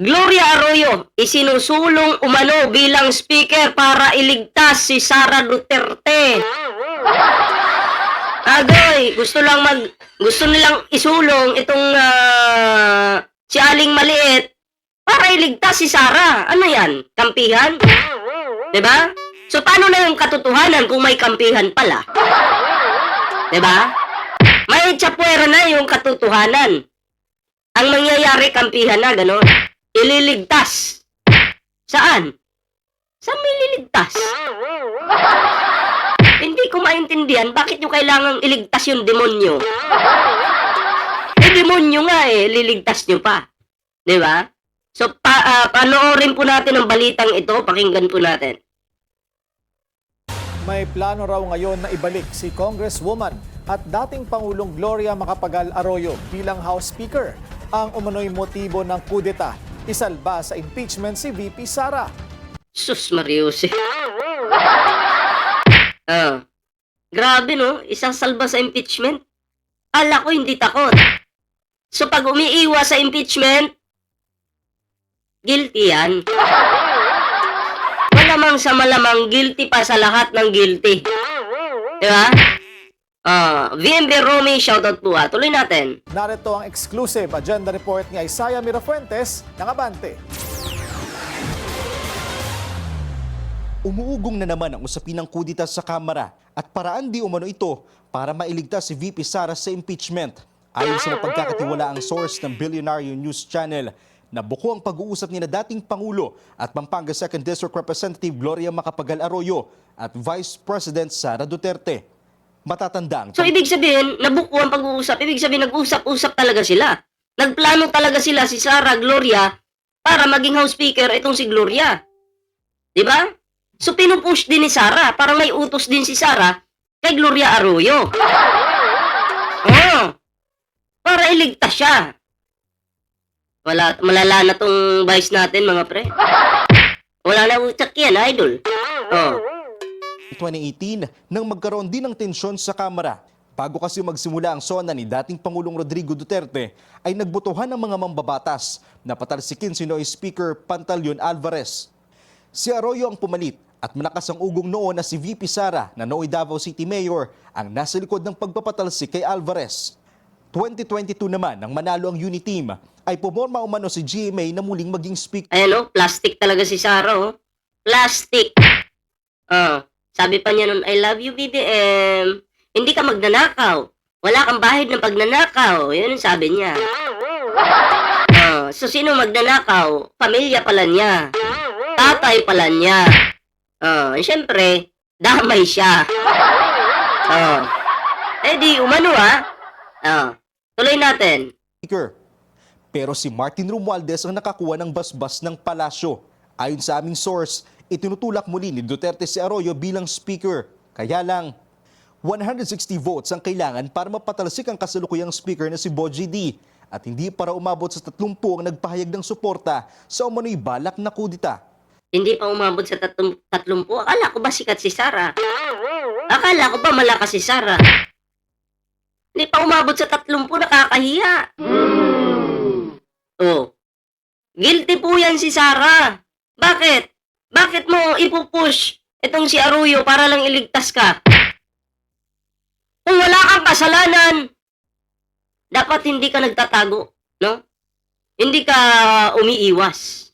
Gloria Arroyo, isinusulong umano bilang speaker para iligtas si Sara Duterte. Agoy, gusto nilang isulong itong si Aling Maliit para iligtas si Sara. Ano yan? Kampihan? 'Di ba? So paano na yung katotohanan kung may kampihan pala? 'Di ba? May tsapuera na yung katotohanan. Ang mangyayari kampihan na gano'n. Ililigtas. Saan? Saan may ililigtas? Hindi ko maintindihan bakit nyo kailangang iligtas yung demonyo. Demonyo nga liligtas nyo pa. 'Di ba? So, panoorin po natin ang balitang ito. Pakinggan po natin. May plano raw ngayon na ibalik si Congresswoman at dating Pangulong Gloria Macapagal Arroyo bilang House Speaker. Ang umano'y motibo ng kudeta, isalba sa impeachment si VP Sara. Sus Marius. Grabe no, isang salba sa impeachment. Ala ko hindi takot. So pag umiiwas sa impeachment, guilty yan. Malamang sa malamang, guilty pa sa lahat ng guilty. Diba? VMB Romy, shoutout po Tuloy natin. Narito ang exclusive agenda report ni Isaiah Mirafuentes ng Abante. Umuugong na naman ang usapin ng kudita sa Kamara at paraan di umano ito para mailigtas si VP Sara sa impeachment. Ayon sa mapagkakatiwalaang source ng Billionaire News Channel, nabuko ang pag-uusap ni na dating Pangulo at Pampanga 2nd District Representative Gloria Macapagal Arroyo at Vice President Sara Duterte. Matatandang. So ibig sabihin, nabuko ang pag-uusap. Ibig sabihin, nag-usap-usap talaga sila. Nagplano talaga sila si Sara Gloria para maging House Speaker itong si Gloria. Diba? So pinupush din ni Sara. Parang may utos din si Sara kay Gloria Arroyo. Para iligtas siya. Malala na tong vice natin mga pre. Wala na utak yan, idol. 2018 nang magkaroon din ng tensyon sa Kamara. Bago kasi magsimula ang sona ni dating Pangulong Rodrigo Duterte, ay nagbotohan ng mga mambabatas na patalsikin si Noy Speaker Pantaleon Alvarez. Si Arroyo ang pumalit at malakas ang ugong noon na si VP Sara na Noy Davao City Mayor ang nasa likod ng pagpapatalsik kay Alvarez. 2022 naman, nang manalo ang unity team, ay pumorma umano si GMA na muling maging speaker. Ayan plastic talaga si Sara Plastic. Sabi pa niya nun, I love you BBM. Hindi ka magnanakaw. Wala kang bahid ng pagnanakaw. Yun ang sabi niya. So sino magnanakaw? Pamilya pala niya. Tatay pala niya. Siyempre, damay siya. Di umano tuloy natin. Pero si Martin Romualdez ang nakakuha ng basbas ng palasyo. Ayon sa aming source, itinutulak muli ni Duterte si Arroyo bilang speaker. Kaya lang, 160 votes ang kailangan para mapatalsik ang kasalukuyang speaker na si Bogie D. At hindi para umabot sa 30 ang nagpahayag ng suporta sa umano'y balak na kudita. Hindi pa umabot sa 30. Akala ko ba sikat si Sara? Akala ko ba malakas si Sara? Hindi pa umabot sa 30, nakakahiya. Guilty po yan si Sara. Bakit? Bakit mo ipupush itong si Arroyo para lang iligtas ka? Kung wala kang kasalanan, dapat hindi ka nagtatago, no? Hindi ka umiiwas.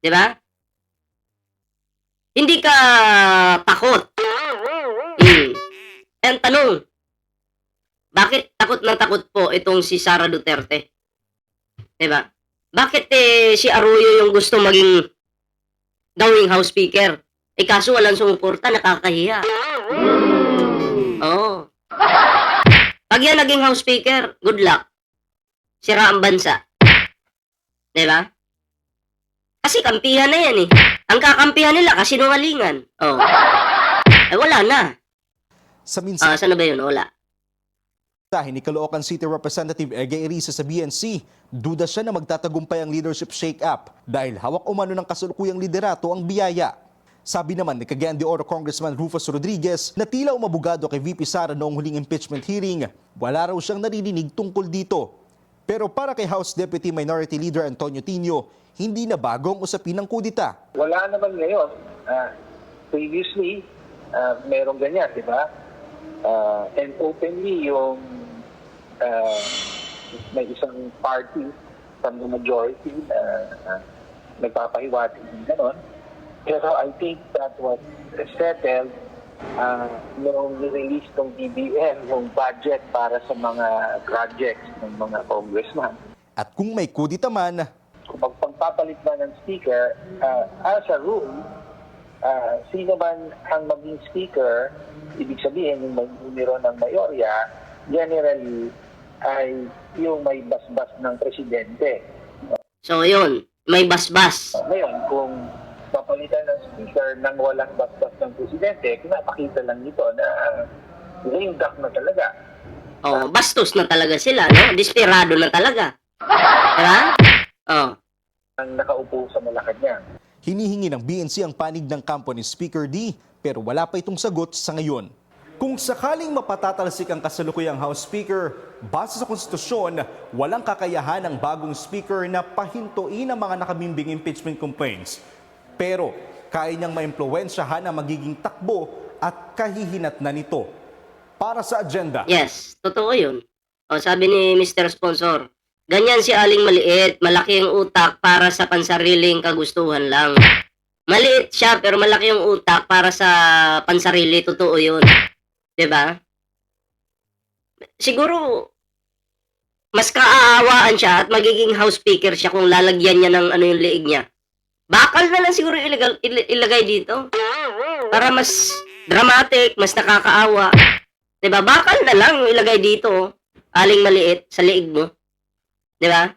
'Di ba? Hindi ka takot. Ang tanong, bakit takot na takot po itong si Sara Duterte? 'Di ba? Bakit si Arroyo yung gusto maging gawing House Speaker? Kaso walang sumuporta, nakakahiya. Pag yan naging House Speaker, good luck. Sira ang bansa. 'Di ba? Kasi kampihan na yan Ang kakampihan nila kasi nungalingan. Wala na. Saan na ba yun? Wala. Ni Caloocan City Representative Egay Eriza sa BNC, duda siya na magtatagumpay ang leadership shake-up dahil hawak umano ng kasalukuyang liderato ang biyaya. Sabi naman ni Cagayan de Oro Congressman Rufus Rodriguez na tila umabogado kay VP Sara noong huling impeachment hearing, wala raw siyang narinig tungkol dito. Pero para kay House Deputy Minority Leader Antonio Tino, hindi na bago ang usapin ng kudita. Wala naman ngayon. Previously, merong ganyan, di ba? And openly yung may isang party from the majority nagpapahiwatig ng ganon. Pero I think that was settled nung release ng BBM, yung budget para sa mga projects ng mga congressman. At kung may kudita man, Kung magpapalit man ng speaker, as a rule, sino man ang maging speaker, ibig sabihin yung may numero ng mayorya, generally ay yung may basbas ng presidente. So, yun. May basbas. Ngayon, kung papalitan ng speaker nang walang basbas ng presidente, pinapakita lang nito na lame duck na talaga. Oh, bastos na talaga sila, no? Desperado na talaga. Diba? Oh. Ang nakaupo sa Malacanang. hinihingi ng BNC ang panig ng kampo ni Speaker D, pero wala pa itong sagot sa ngayon. Kung sakaling mapatatalsik ang kasalukuyang House Speaker, base sa konstitusyon, walang kakayahan ng bagong Speaker na pahintuin ang mga nakabimbing impeachment complaints. Pero kaya niyang maimpluwensyahan ang magiging takbo at kahihinatnan nito. Para sa agenda. Yes, totoo yun. O, sabi ni Mr. Sponsor, ganyan si Aling Maliit, malaki ang utak para sa pansariling kagustuhan lang. Maliit siya pero malaki ang utak para sa pansarili, totoo yun. 'Di ba? Siguro mas kaaawaan siya at magiging house speaker siya kung lalagyan niya ng ano yung liig niya. Bakal na lang siguro ilagay dito. Para mas dramatic, mas nakakaawa. 'Di ba? Bakal na lang yung ilagay dito, Aling Maliit sa liig mo. 'Di ba?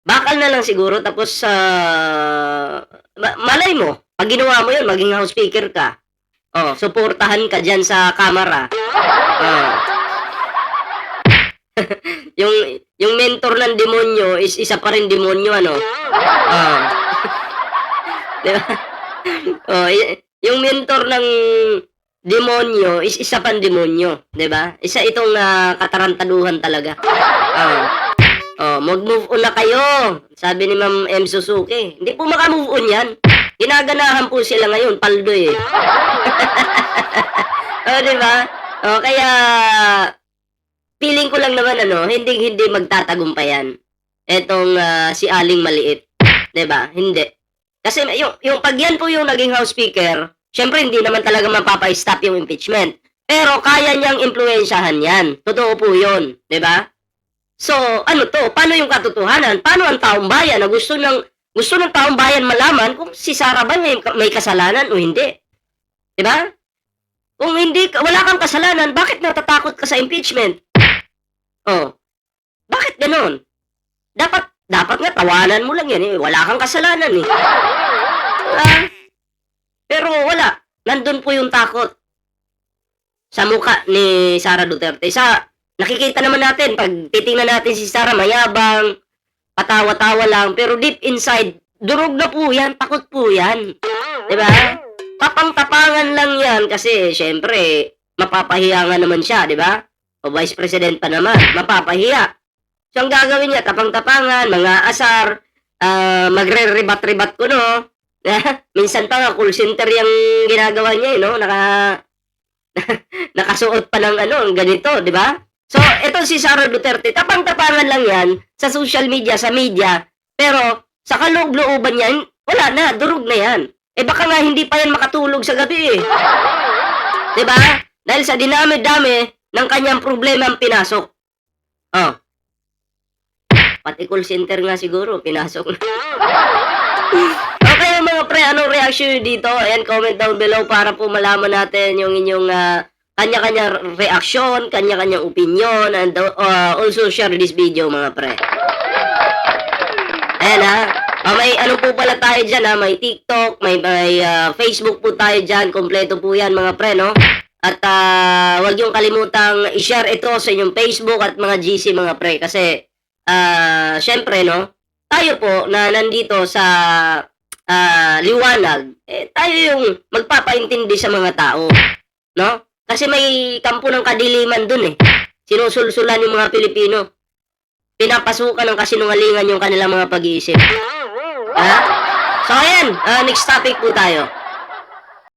Bakal na lang siguro tapos malay mo, pag ginawa mo 'yun, maging house speaker ka. Oh, suportahan ka diyan sa kamera. Oh. yung mentor ng demonyo is isa pa rin demonyo, ano? Oh. Diba? Oh, yung mentor ng demonyo is isa pang demonyo, 'di ba? Isa itong katarantaduhan talaga. Oh. Oh, mag-move on na kayo. Sabi ni Ma'am M. Suzuki. Hindi po maka-move on 'yan. Ginaganahan po sila ngayon, paldo eh. Oh, 'di ba? Oh, kaya feeling ko lang naman hindi magtatagumpayan etong si Aling Maliit, 'di ba? Hindi. Kasi yung pag yan po yung naging House Speaker, syempre hindi naman talaga mapapa-stop yung impeachment. Pero kaya niyang impluwensyahan yan. Totoo po yun. 'Di ba? So, ano to? Paano yung katotohanan? Paano ang taong bayan na gusto ng taong bayan malaman kung si Sara ba may kasalanan o hindi? 'Di ba? Kung wala kang kasalanan, bakit natatakot ka sa impeachment? Oh. Bakit ganoon? Dapat nga tawanan mo lang yan eh. Wala kang kasalanan eh. Pero wala. Nandun po yung takot sa mukha ni Sara Duterte. Nakikita naman natin, pag titingnan natin si Sara, mayabang, patawa-tawa lang, pero deep inside, durog na po yan, takot po yan. Diba? Tapang-tapangan lang yan kasi, syempre, mapapahiya nga naman siya, diba? O Vice President pa naman, mapapahiya. So, ang gagawin niya, tapang-tapangan, mga asar, magre-rebat-rebat ko, no? Minsan pa nga, call center yung ginagawa niya, no? Nakasuot pa ng ganito, diba? So, ito si Sara Duterte, tapang-tapangan lang yan sa social media, sa media, pero sa kaloob-looban yan, wala na, durog na yan. Eh baka nga hindi pa yan makatulog sa gabi eh. Diba? Dahil sa dinami-dami ng kanyang problema ang pinasok. Oh. Pati call center nga siguro, pinasok na. Okay mga pre, anong reaction nyo dito? Ayan, comment down below para po malaman natin yung inyong kanya-kanya reaction, kanya-kanyang opinion, and also share this video mga pre. Ayan ha. May ano po pala tayo dyan may TikTok, may Facebook po tayo dyan, kompleto po yan mga pre, no? At huwag yung kalimutang i-share ito sa inyong Facebook at mga GC mga pre, kasi syempre, no? Tayo po na nandito sa liwanag, tayo yung magpapaintindi sa mga tao, no? Kasi may kampo ng kadiliman dun eh. Sinusulsulan yung mga Pilipino. pinapasukan ng kasinungalingan yung kanilang mga pag-iisip. Ha? So, ayan. Next topic po tayo.